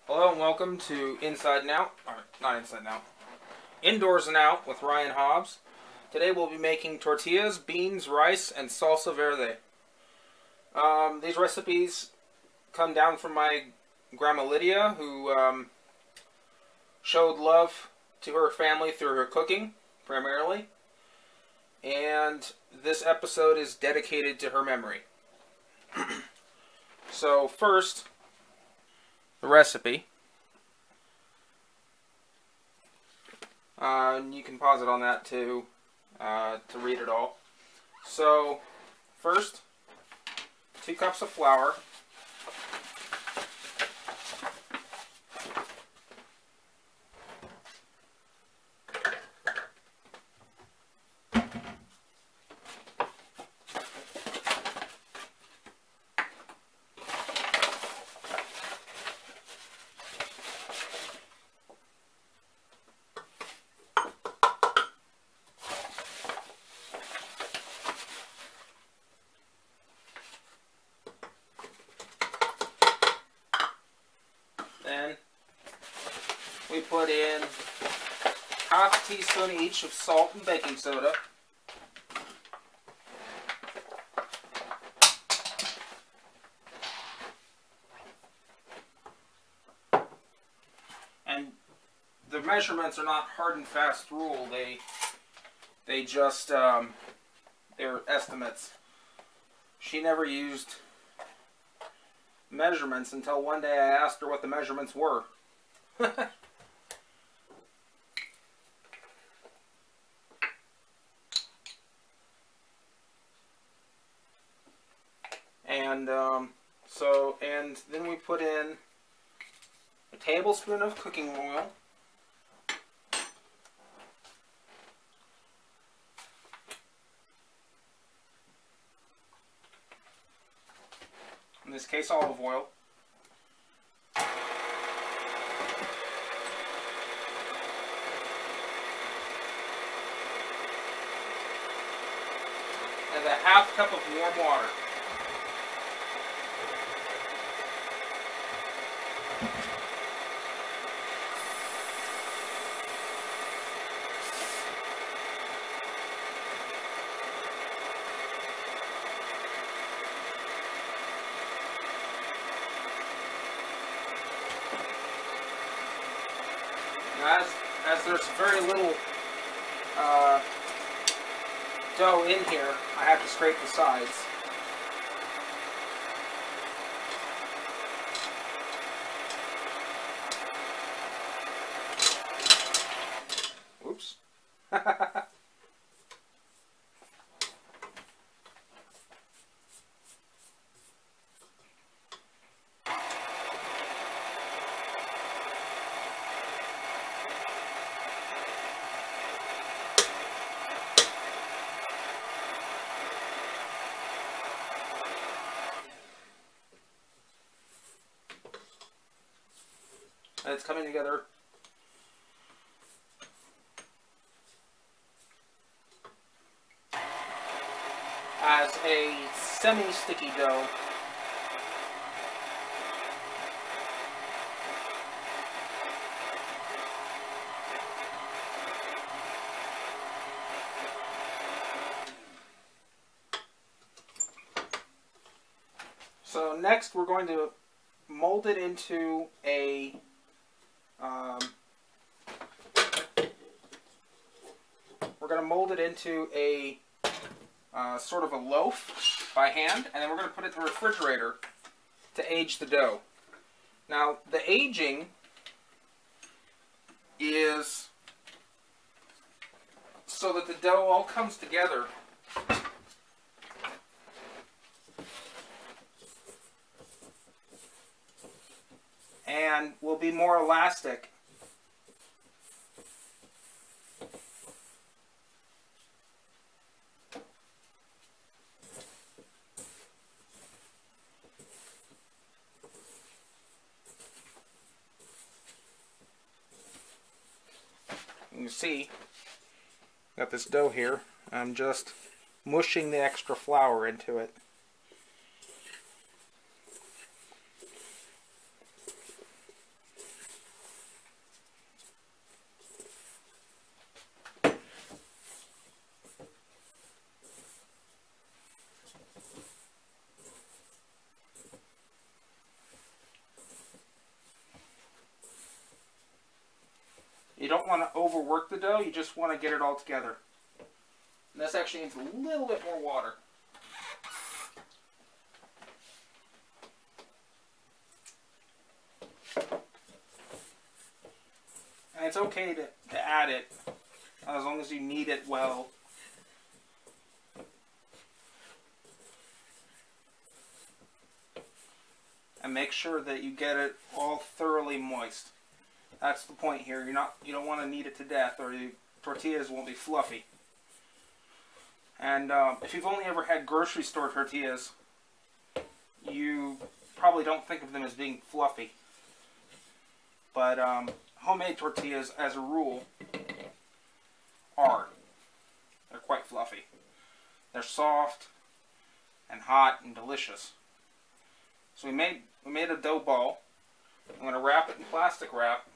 Hello and welcome to Inside and Out, or not Inside and Out, Indoors and Out with Ryan Hobbs. Today we'll be making tortillas, beans, rice, and salsa verde. These recipes come down from my grandma Lydia, who showed love to her family through her cooking, primarily. And this episode is dedicated to her memory. So first, the recipe. You can pause it on that to read it all. So first, 2 cups of flour. Then we put in half a teaspoon each of salt and baking soda. And the measurements are not hard and fast rule. They just they're estimates. She never used measurements until one day I asked her what the measurements were. And then we put in a tablespoon of cooking oil, in this case olive oil, and a half cup of warm water. Now, as there's very little dough in here, I have to scrape the sides. Oops. And it's coming together as a semi-sticky dough. So next we're going to mold it into a sort of a loaf by hand, and then we're going to put it in the refrigerator to age the dough. Now, the aging is so that the dough all comes together and will be more elastic. You can see, got this dough here. I'm just mushing the extra flour into it. want to overwork the dough, you just want to get it all together. And this actually needs a little bit more water. And it's okay to add it as long as you knead it well. And make sure that you get it all thoroughly moist. That's the point here. You don't want to knead it to death, or your tortillas won't be fluffy. And if you've only ever had grocery store tortillas, you probably don't think of them as being fluffy. But homemade tortillas, as a rule, are. They're quite fluffy. They're soft and hot and delicious. So we made a dough ball. I'm going to wrap it in plastic wrap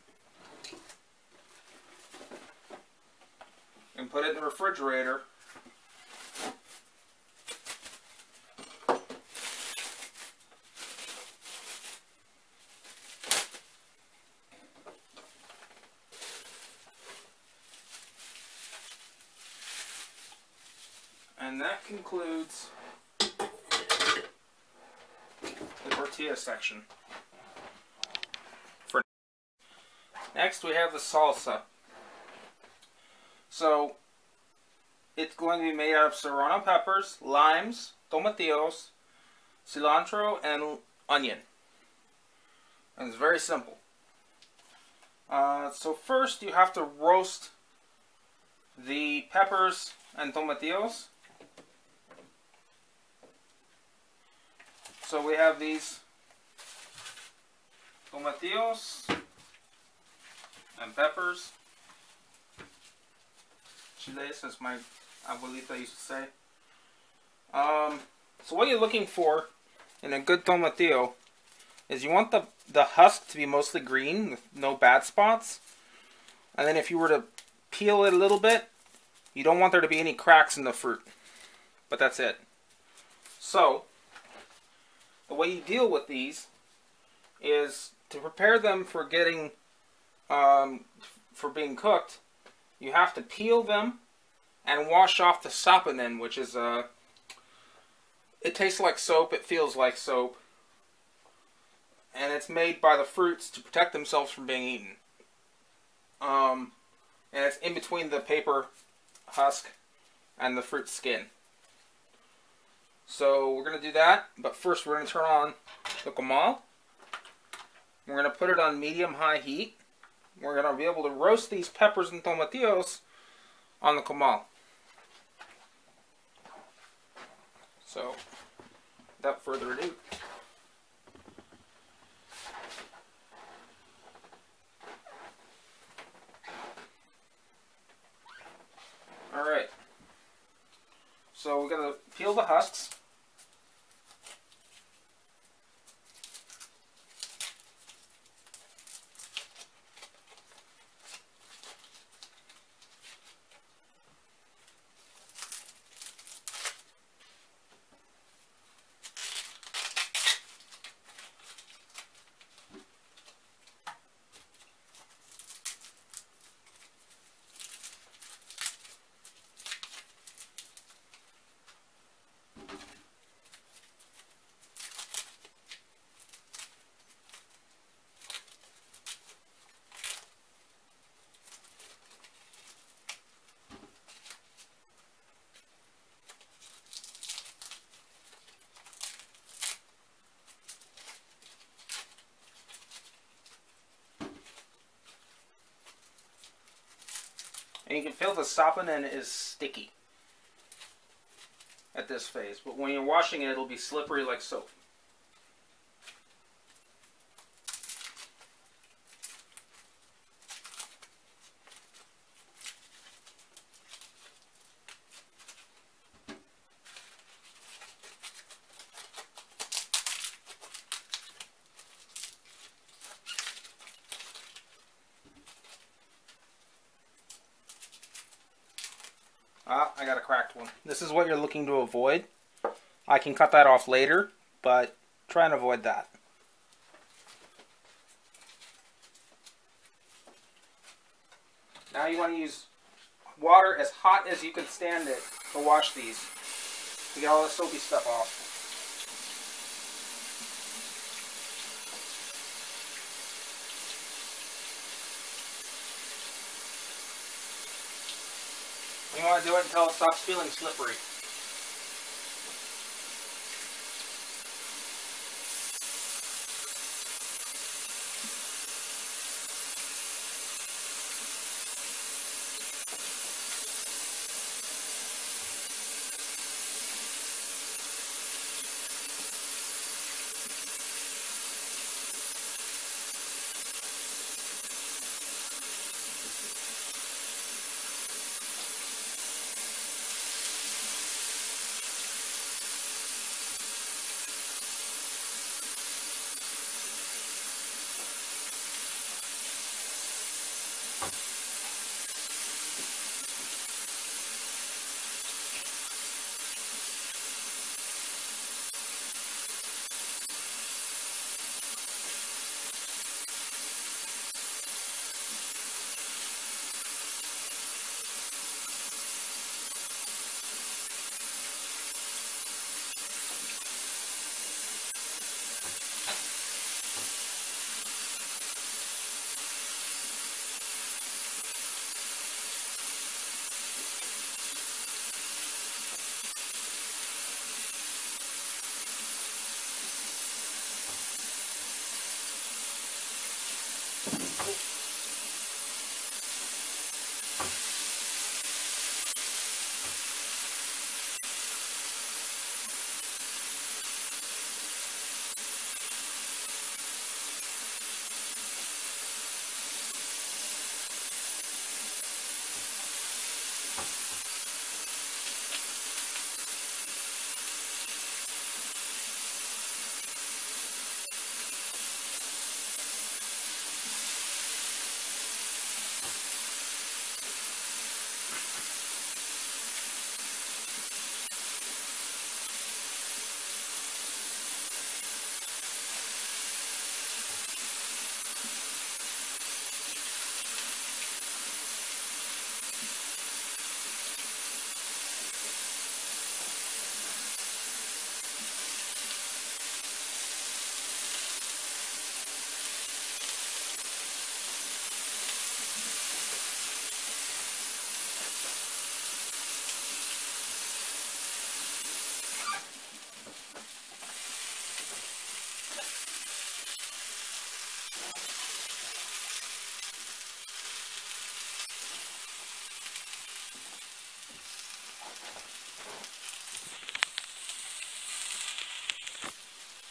and put it in the refrigerator. And that concludes the tortilla section. Next we have the salsa. So it's going to be made out of serrano peppers, limes, tomatillos, cilantro, and onion. And it's very simple. So first you have to roast the peppers and tomatillos. So we have these tomatillos and peppers. Chiles, as my abuelita used to say. So what you're looking for in a good tomatillo is you want the husk to be mostly green with no bad spots. And then if you were to peel it a little bit, you don't want there to be any cracks in the fruit. But that's it. So the way you deal with these is to prepare them for getting for being cooked. You have to peel them and wash off the saponin, which is it tastes like soap, it feels like soap, and it's made by the fruits to protect themselves from being eaten. And it's in between the paper husk and the fruit skin. So we're going to do that, but first we're going to turn on the comal. We're going to put it on medium-high heat. We're going to be able to roast these peppers and tomatillos on the comal. So, without further ado, alright, so we're going to peel the husks. And you can feel the saponin is sticky at this phase, but when you're washing it, it'll be slippery like soap. I got a cracked one. This is what you're looking to avoid. I can cut that off later, but try and avoid that. Now you want to use water as hot as you can stand it to wash these, to get all the soapy stuff off. You want to do it until it stops feeling slippery.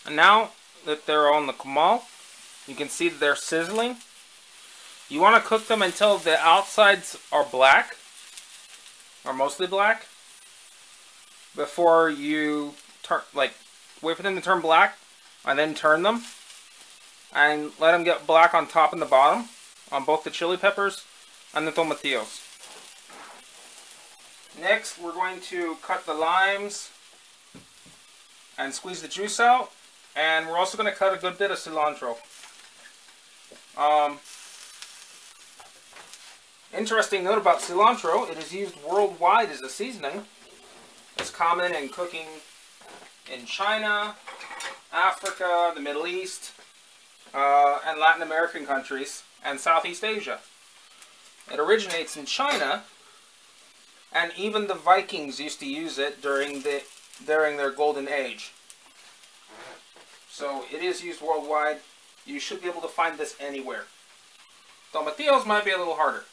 And now that they're on the comal, you can see that they're sizzling. You want to cook them until the outsides are black, or mostly black, before you turn, like, wait for them to turn black, and then turn them, and let them get black on top and the bottom, on both the chili peppers and the tomatillos. Next, we're going to cut the limes and squeeze the juice out, and we're also going to cut a good bit of cilantro. Interesting note about cilantro, it is used worldwide as a seasoning. It's common in cooking in China, Africa, the Middle East, and Latin American countries, and Southeast Asia. It originates in China, and even the Vikings used to use it during their golden age. So it is used worldwide. You should be able to find this anywhere. Tomatillos might be a little harder,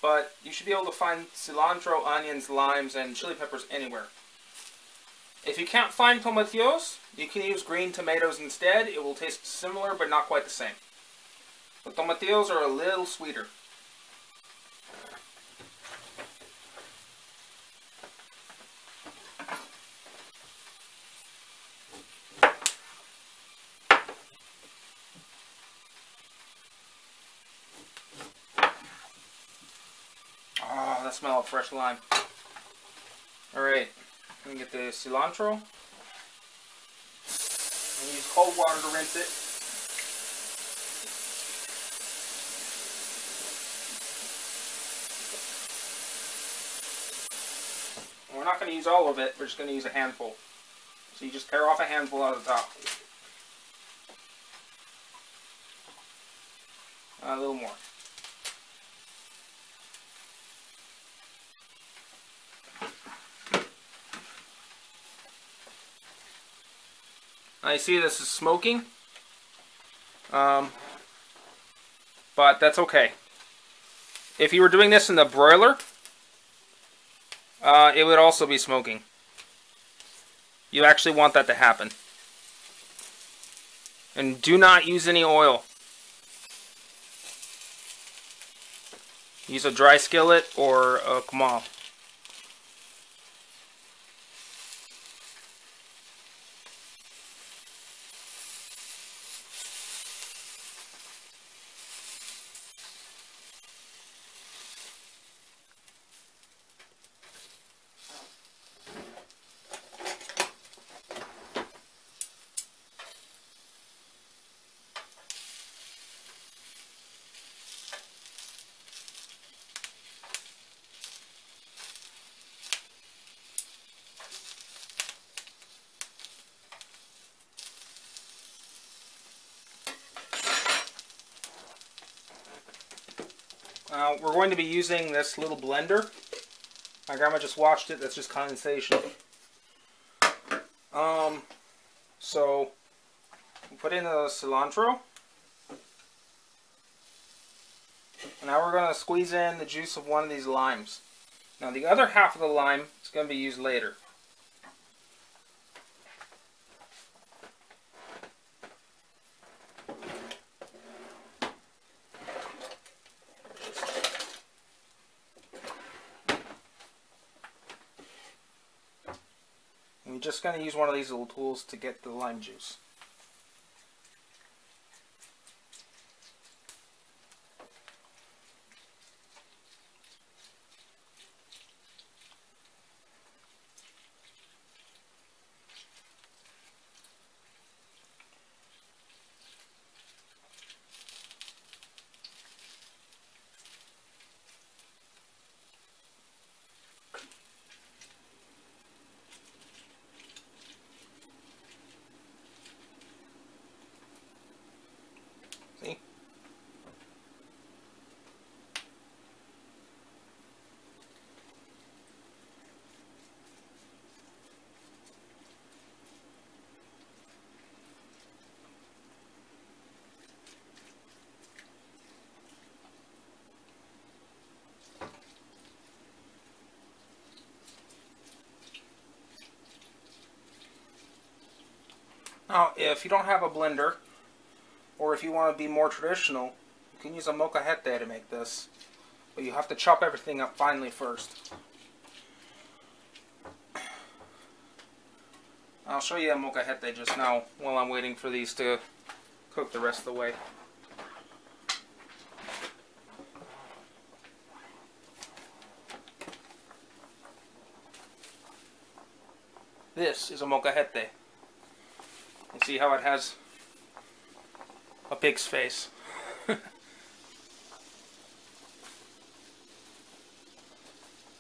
but you should be able to find cilantro, onions, limes, and chili peppers anywhere. If you can't find tomatillos, you can use green tomatoes instead. It will taste similar, but not quite the same. The tomatillos are a little sweeter. Ah, that smell of fresh lime. Alright, I'm going to get the cilantro and use cold water to rinse it. not going to use all of it, we're just going to use a handful. So you just tear off a handful out of the top. A little more. I see this is smoking, but that's okay. If you were doing this in the broiler, it would also be smoking. You actually want that to happen. And do not use any oil. Use a dry skillet or a comal. We're going to be using this little blender. My grandma just washed it. That's just condensation. So we put in the cilantro. Now we're going to squeeze in the juice of one of these limes. Now the other half of the lime is going to be used later. I'm just going to use one of these little tools to get the lime juice. See? Now, if you don't have a blender, or if you want to be more traditional, you can use a molcajete to make this. But you have to chop everything up finely first. I'll show you a molcajete just now while I'm waiting for these to cook the rest of the way. This is a molcajete. You see how it has a pig's face.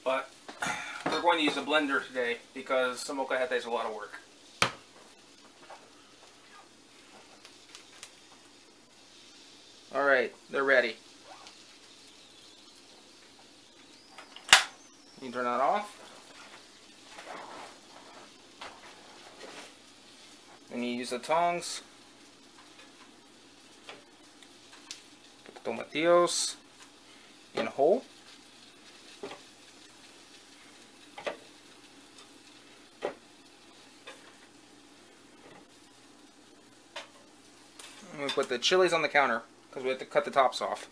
But we're going to use a blender today because some molcajete is a lot of work. Alright, they're ready. You turn that off. And you use the tongs. Put the tomatillos in whole. And we put the chilies on the counter because we have to cut the tops off.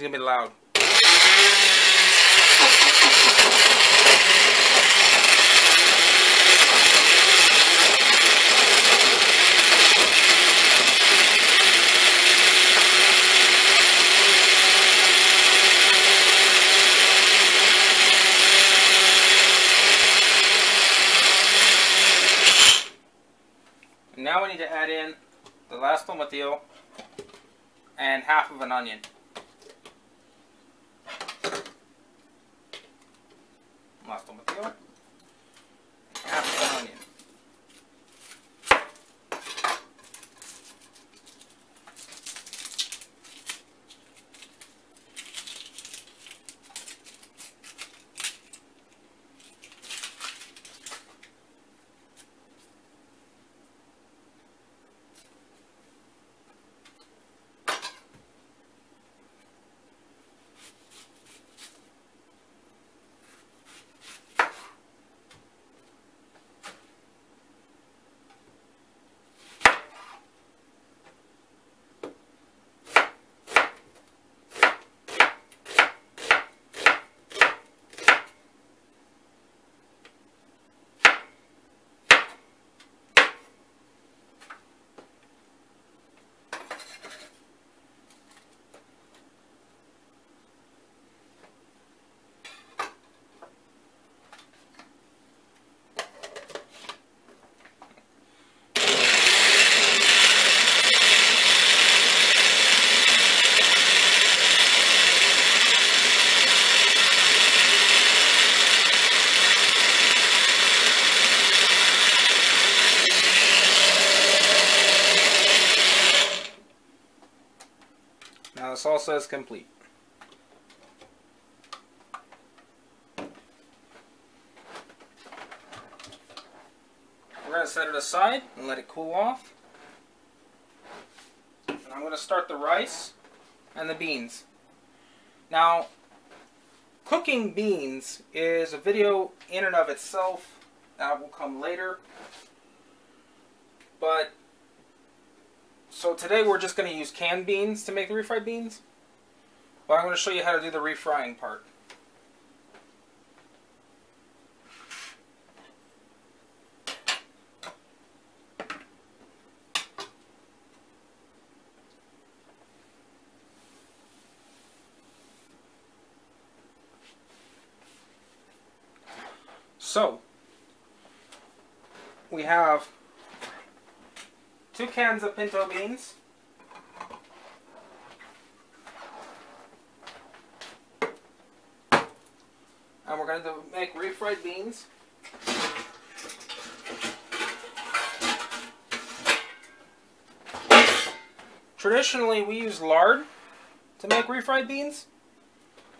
gonna be loud. Now we need to add in the last tomatillo and half of an onion. Last tomatillo, half of an onion. Now the salsa is complete. We're going to set it aside and let it cool off. And I'm going to start the rice and the beans. Now, cooking beans is a video in and of itself that will come later. But so today we're just going to use canned beans to make the refried beans. But I'm going to show you how to do the refrying part. So, we have 2 cans of pinto beans, and we're going to make refried beans. Traditionally, we use lard to make refried beans,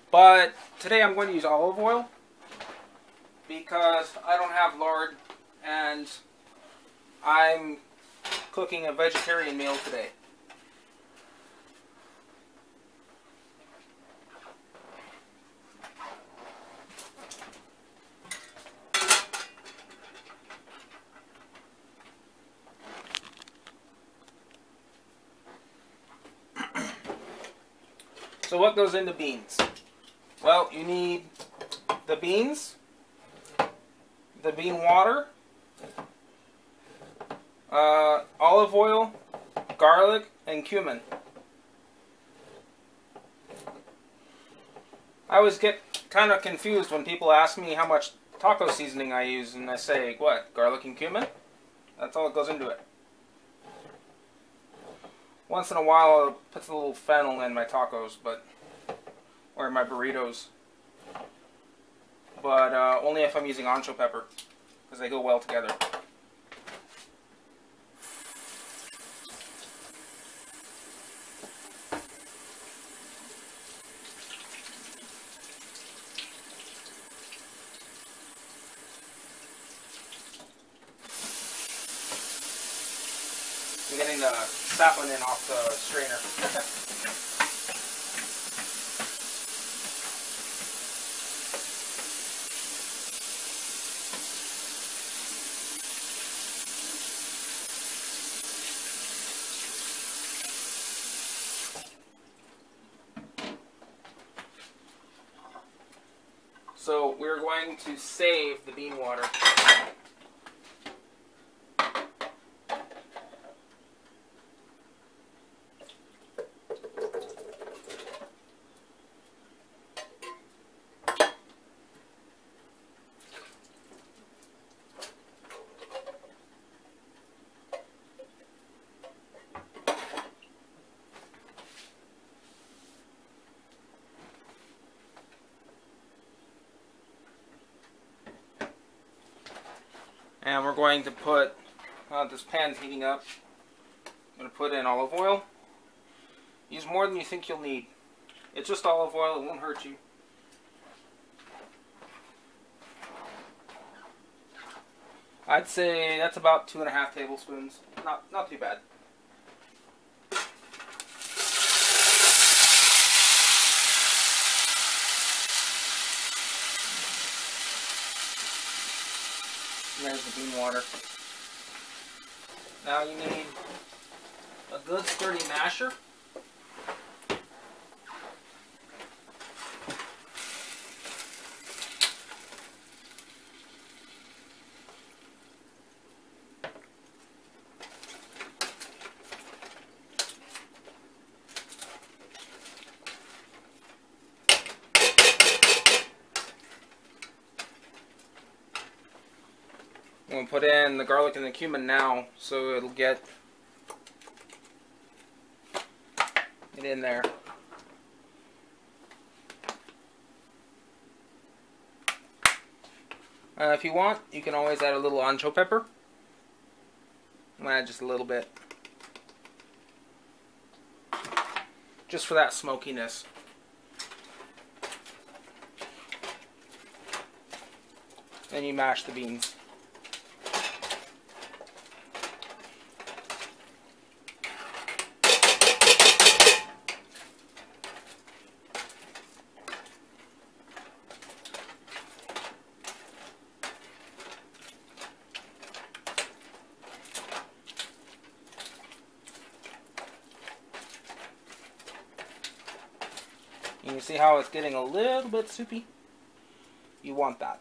but today I'm going to use olive oil because I don't have lard and I'm cooking a vegetarian meal today. So what goes into beans? Well, you need the beans, the bean water, olive oil, garlic, and cumin. I always get kind of confused when people ask me how much taco seasoning I use, and I say, what, garlic and cumin? That's all that goes into it. Once in a while I'll put a little fennel in my tacos, or in my burritos. But only if I'm using ancho pepper, because they go well together. I'm getting the sapling in off the strainer. So we're going to save the bean water. And we're going to put, this pan's heating up, I'm going to put in olive oil. Use more than you think you'll need. It's just olive oil, it won't hurt you. I'd say that's about 2.5 tablespoons. Not too bad. And there's the bean water. Now you need a good sturdy masher. I'm going to put in the garlic and the cumin now, so it'll get it in there. If you want, you can always add a little ancho pepper. I'm going to add just a little bit. Just for that smokiness. Then you mash the beans. You see how it's getting a little bit soupy? You want that.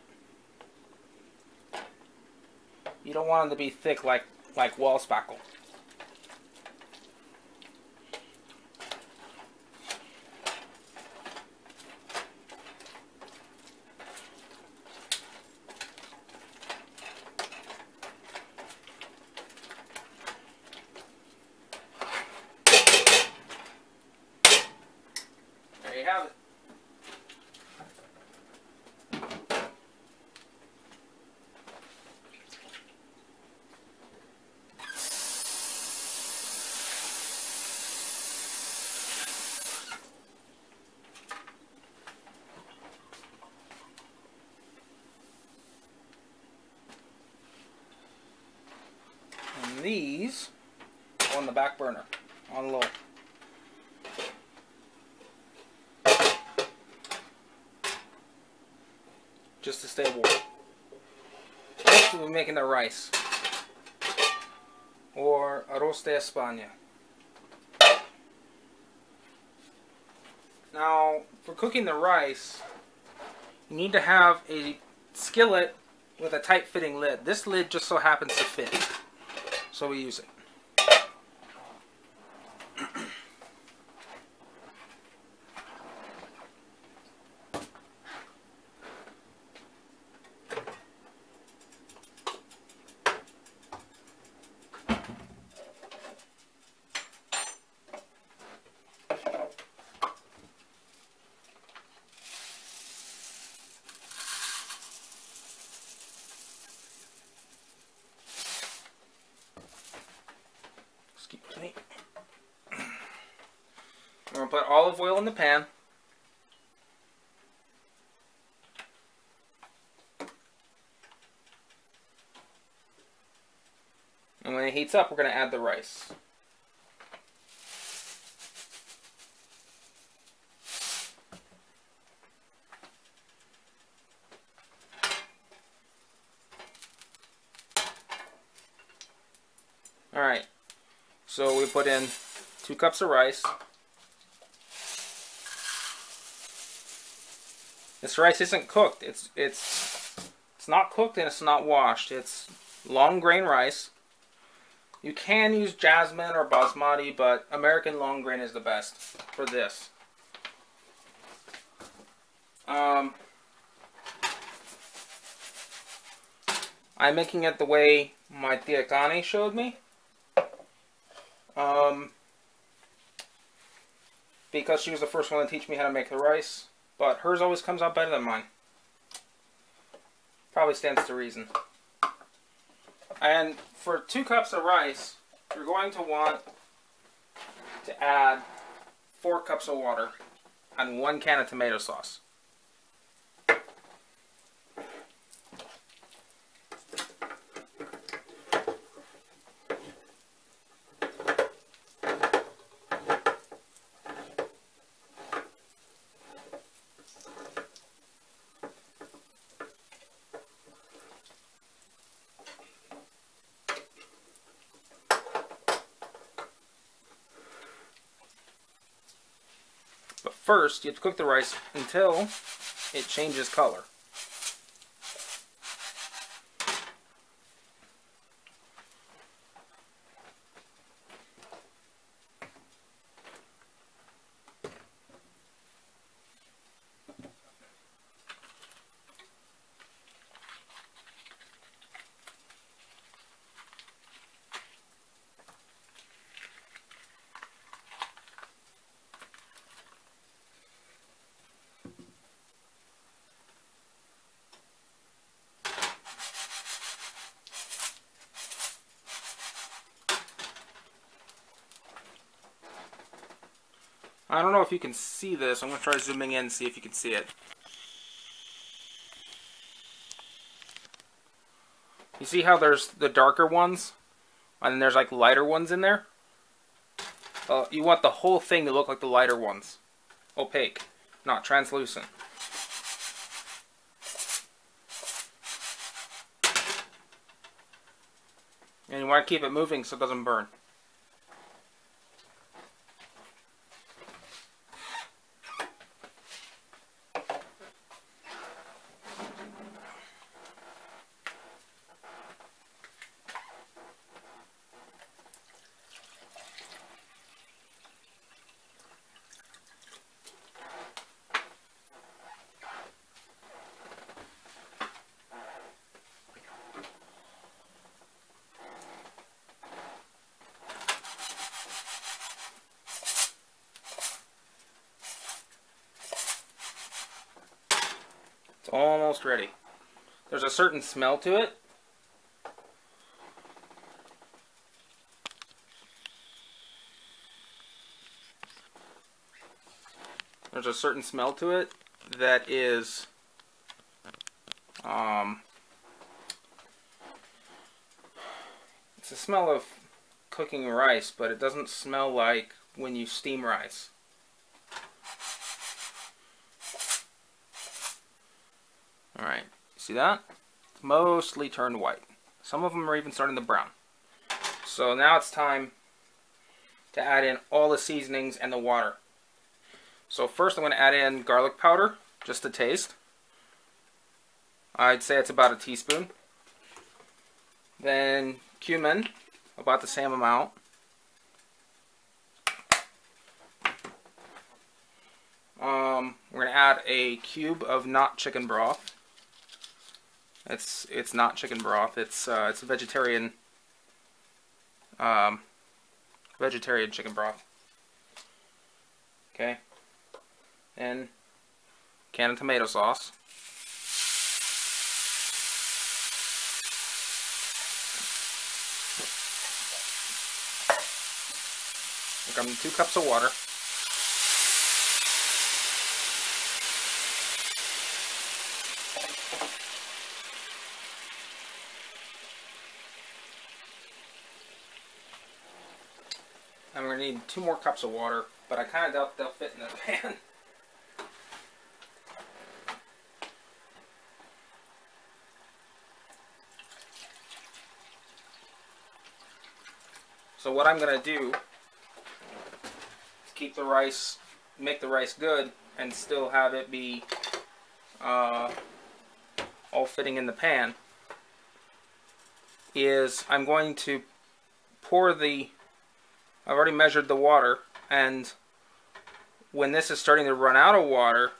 You don't want them to be thick like wall spackle. There you have it. And these go on the back burner, on low. Just to stay warm. Next we'll be making the rice. Or arroz de España. Now, for cooking the rice, you need to have a skillet with a tight fitting lid. This lid just so happens to fit. So we use it. Excuse me. We're going to put olive oil in the pan. And when it heats up, we're going to add the rice. Alright, so we put in 2 cups of rice. This rice isn't cooked. It's not cooked and it's not washed. It's long grain rice. You can use jasmine or basmati, but American long grain is the best for this. I'm making it the way my Tia Connie showed me. Because she was the first one to teach me how to make the rice. But hers always comes out better than mine. Probably stands to reason. And for 2 cups of rice, you're going to want to add 4 cups of water and 1 can of tomato sauce. But first, you have to cook the rice until it changes color. I don't know if you can see this. I'm going to try zooming in and see if you can see it. You see how there's the darker ones? And then there's like lighter ones in there? You want the whole thing to look like the lighter ones. Opaque, not translucent. And you want to keep it moving so it doesn't burn. It's almost ready. There's a certain smell to it. There's a certain smell to it that is it's a smell of cooking rice, but it doesn't smell like when you steam rice. Alright, see that? It's mostly turned white. Some of them are even starting to brown. So now it's time to add in all the seasonings and the water. So first I'm going to add in garlic powder, just to taste. I'd say it's about a teaspoon. Then cumin, about the same amount. We're going to add a cube of not chicken broth. It's not chicken broth. It's a vegetarian chicken broth. Okay. And can of tomato sauce. We're going to 2 cups of water. And we're going to need 2 more cups of water, but I kind of doubt they'll fit in the pan. So what I'm going to do is keep the rice, make the rice good, and still have it be all fitting in the pan, is I'm going to pour the, I've already measured the water, and when this is starting to run out of water,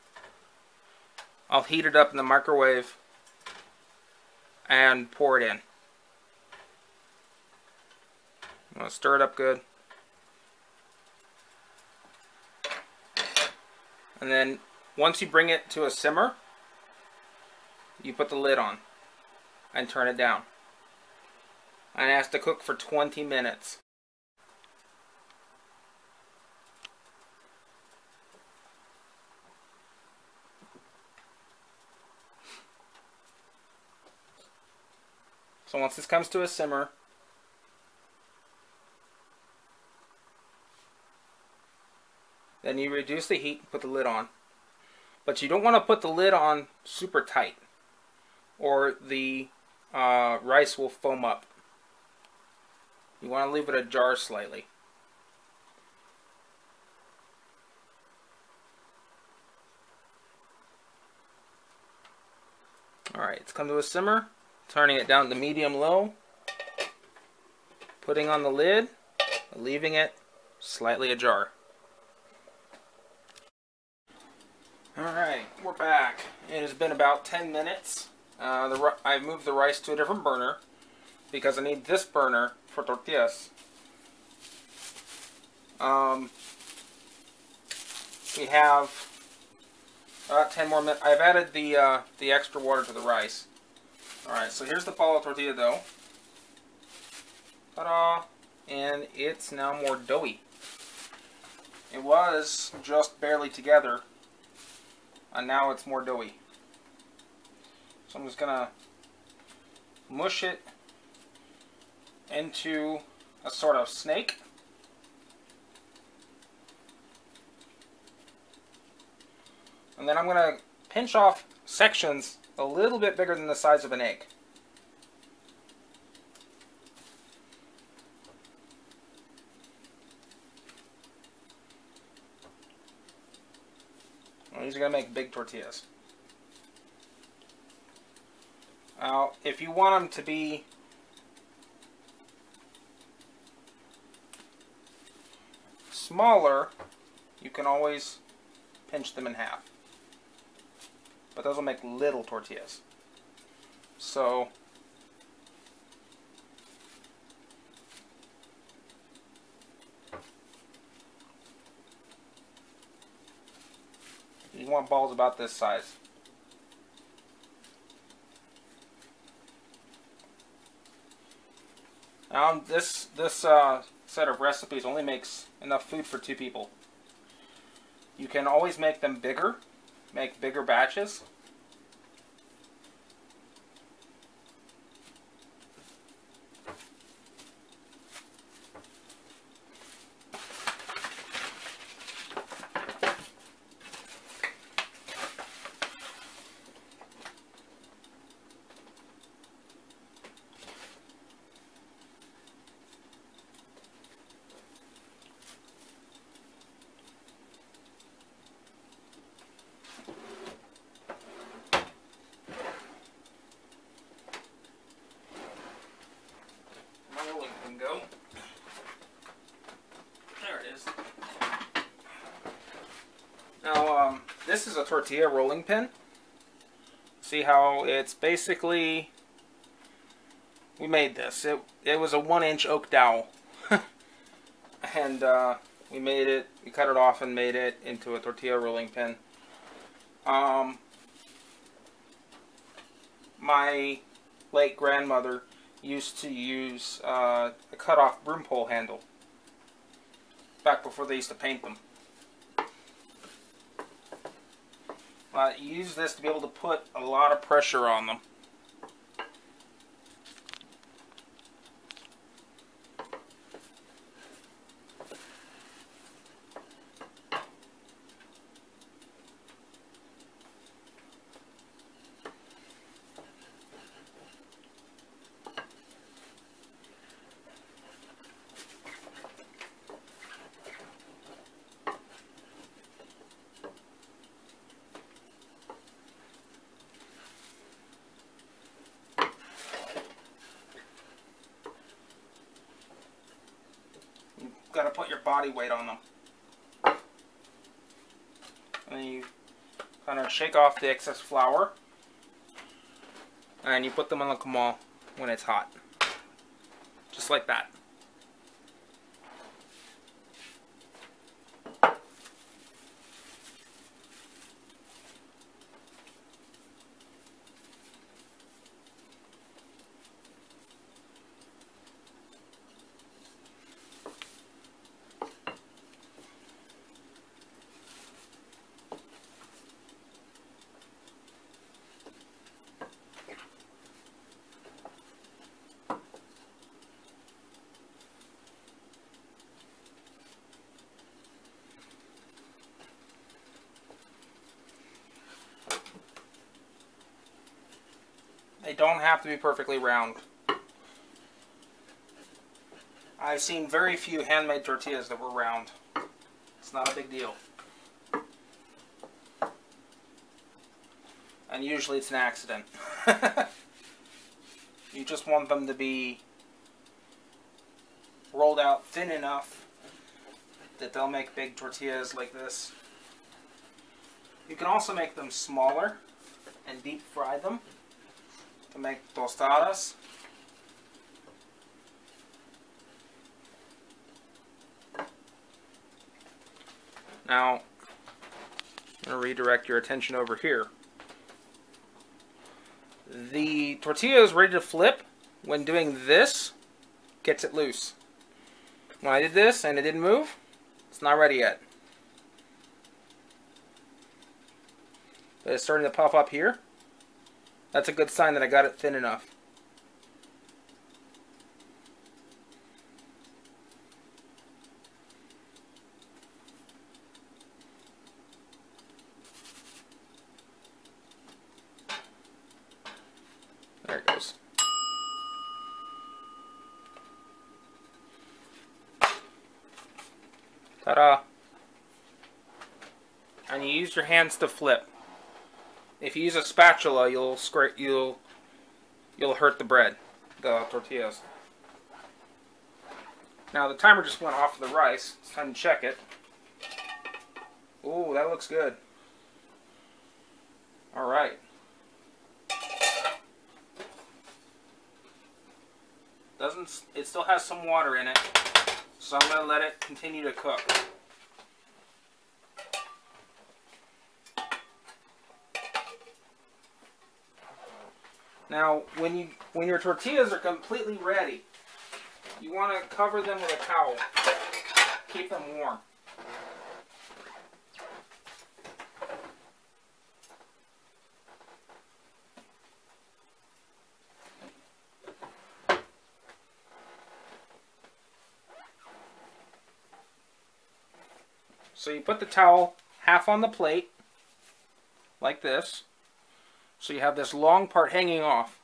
I'll heat it up in the microwave and pour it in. I'm going to stir it up good. And then once you bring it to a simmer, you put the lid on and turn it down. And it has to cook for 20 minutes. So once this comes to a simmer, then you reduce the heat and put the lid on. But you don't want to put the lid on super tight, or the rice will foam up. You want to leave it ajar slightly. Alright, it's come to a simmer. Turning it down to medium-low. Putting on the lid, leaving it slightly ajar. Alright, we're back. It has been about 10 minutes. I moved the rice to a different burner because I need this burner for tortillas. We have about 10 more minutes. I've added the extra water to the rice. Alright, so here's the palo tortilla dough. Ta-da! And it's now more doughy. It was just barely together, and now it's more doughy. So I'm just gonna mush it into a sort of snake. And then I'm gonna pinch off sections a little bit bigger than the size of an egg. Well, these are going to make big tortillas. Now, if you want them to be smaller, you can always pinch them in half. But those will make little tortillas. So you want balls about this size. Now this set of recipes only makes enough food for 2 people. You can always make them bigger. Make bigger batches. Go. There it is. Now, this is a tortilla rolling pin. See how it's basically, we made this. It was a 1-inch oak dowel. And we cut it off and made it into a tortilla rolling pin. My late grandmother used to use a cut-off broom pole handle back before they used to paint them. You use this to be able to put a lot of pressure on them. got to put your body weight on them. And then you kind of shake off the excess flour. And you put them on the comal when it's hot. Just like that. They don't have to be perfectly round. I've seen very few handmade tortillas that were round. It's not a big deal. And usually it's an accident. You just want them to be rolled out thin enough that they'll make big tortillas like this. You can also make them smaller and deep fry them to make tostadas. Now, I'm going to redirect your attention over here. The tortilla is ready to flip when doing this gets it loose. When I did this and it didn't move, it's not ready yet. But it's starting to puff up here. That's a good sign that I got it thin enough. There it goes. Ta-da! And you use your hands to flip. If you use a spatula, you'll hurt the bread, the tortillas. Now the timer just went off for the rice. It's time to check it. Ooh, that looks good. All right. It still has some water in it, so I'm going to let it continue to cook. Now, when your tortillas are completely ready, you want to cover them with a towel. Keep them warm. So you put the towel half on the plate, like this. So you have this long part hanging off.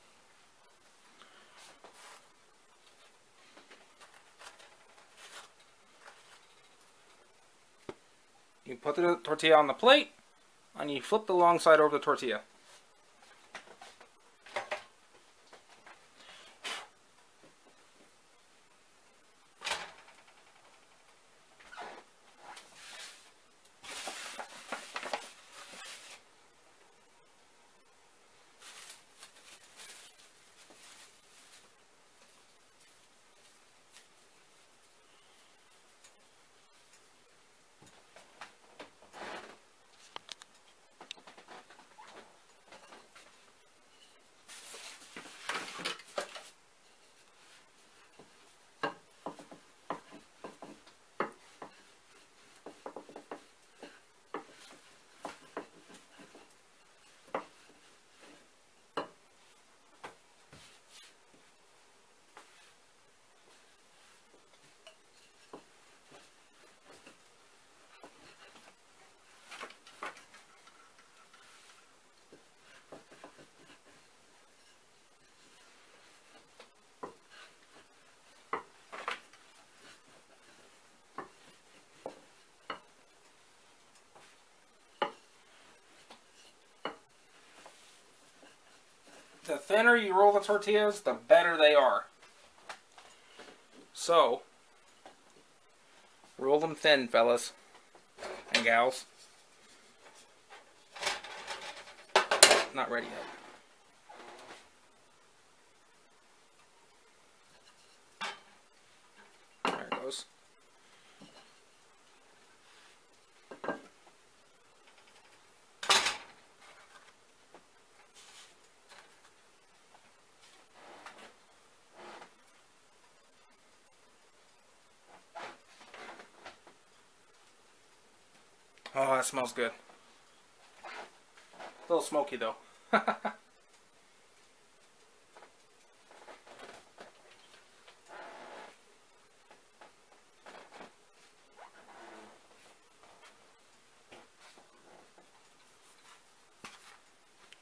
You put the tortilla on the plate, and you flip the long side over the tortilla. The thinner you roll the tortillas, the better they are. So, Roll them thin, fellas and gals. Not ready yet. There it goes. Oh, that smells good. A little smoky though.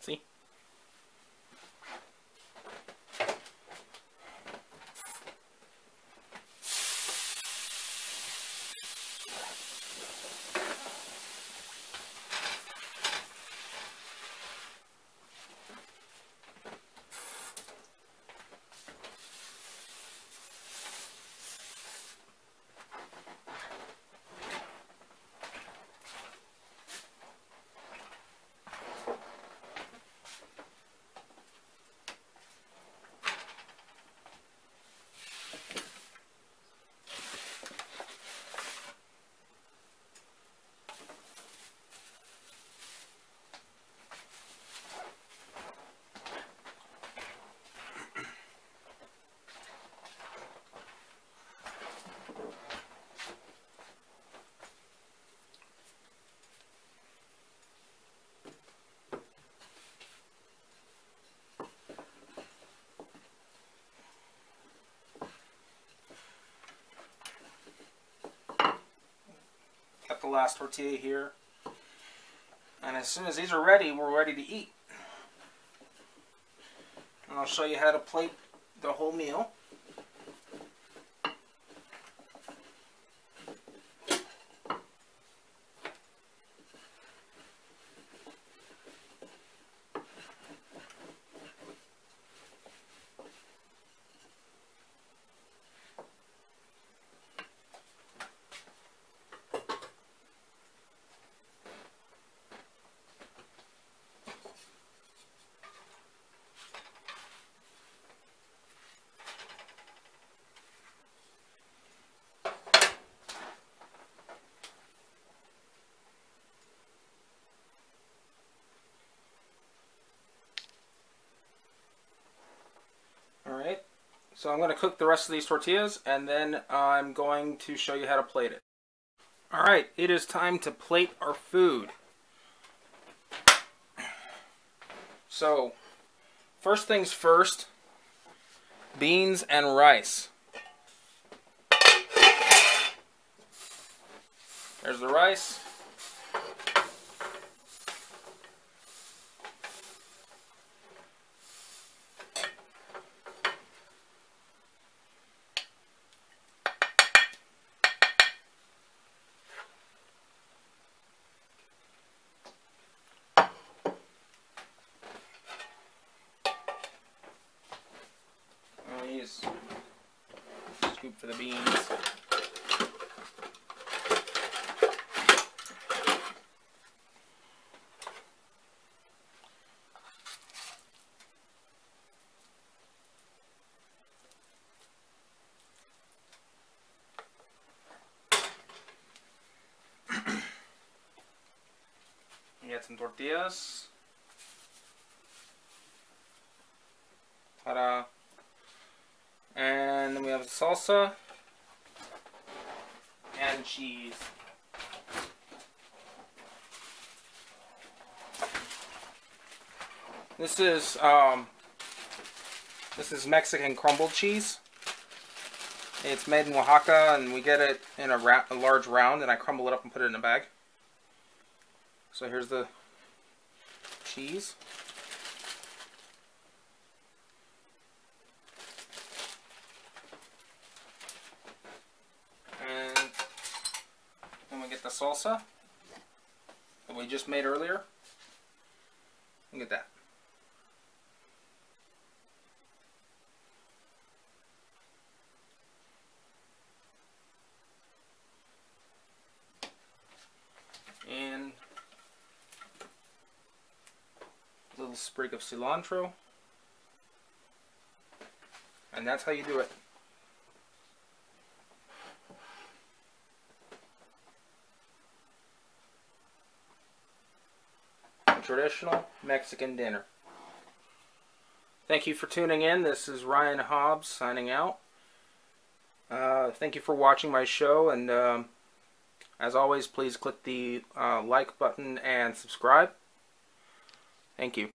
See? Got the last tortilla here. And as soon as these are ready, we're ready to eat. And I'll show you how to plate the whole meal. Alright, so I'm going to cook the rest of these tortillas and then I'm going to show you how to plate it. Alright, it is time to plate our food. So, first things first, beans and rice. There's the rice. Use scoop for the beans. Get some tortillas. Ta-da. And then we have salsa and cheese. This is Mexican crumbled cheese. It's made in Oaxaca, and we get it in a large round, and I crumble it up and put it in a bag. So here's the cheese. And then we get the salsa that we just made earlier. Look at that. sprig of cilantro. And that's how you do it. A traditional Mexican dinner. Thank you for tuning in. This is Ryan Hobbs signing out. Thank you for watching my show, and as always, please click the like button and subscribe. Thank you.